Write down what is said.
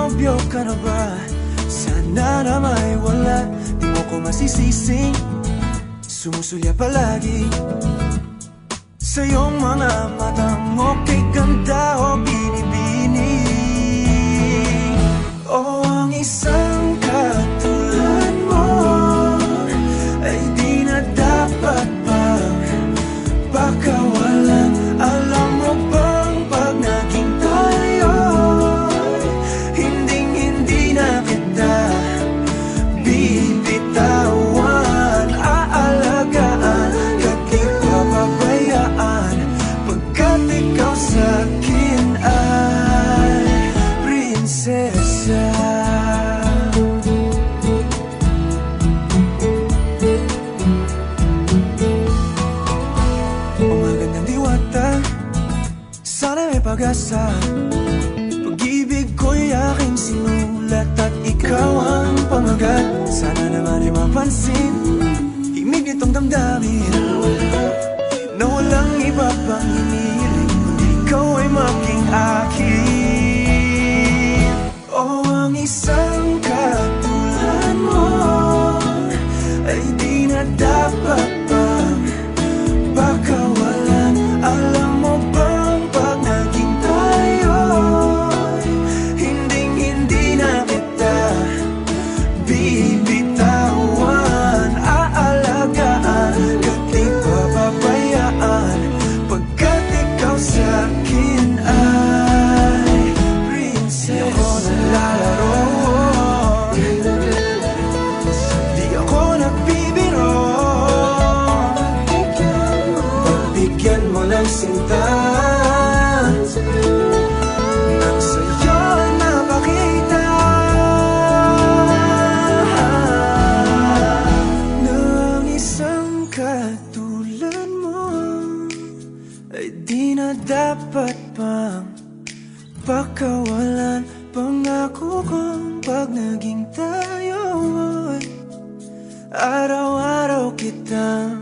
nobyo ka na ba? Sana na may wala, di mo ko masisising sumusulya palagi sa iyong mga matang okay ganda o binibini. O ang isang katulad mo ay di na dapat pang pakawalan. Alam mo bang pag naging tayo, hindi na kita bibitawan. Aalagaan ka't di papabayaan, pagkat ikaw sa'kin ay prinsesa. Sana may pag-asa, pag-ibig ko'y aking sinulat at ikaw ang pamagat. Sana naman ay mapansin himig nitong damdamin na walang iba pang hinihiling kundi ikaw ay maging akin. O ang isang katulad mo ay di na dapat pang pakawalan. Alam mo ba bibitawan, aalagaan ka't di papabayaan, pagkat ikaw sa'kin ay prinsesa. Di ako naglalaro, di ako nagbibiro, pagbigyan mo ng sinta nang sa'yo napakita katulad mo ay di na dapat pang pakawalan. Pangako kong pag naging tayo, araw-araw kitang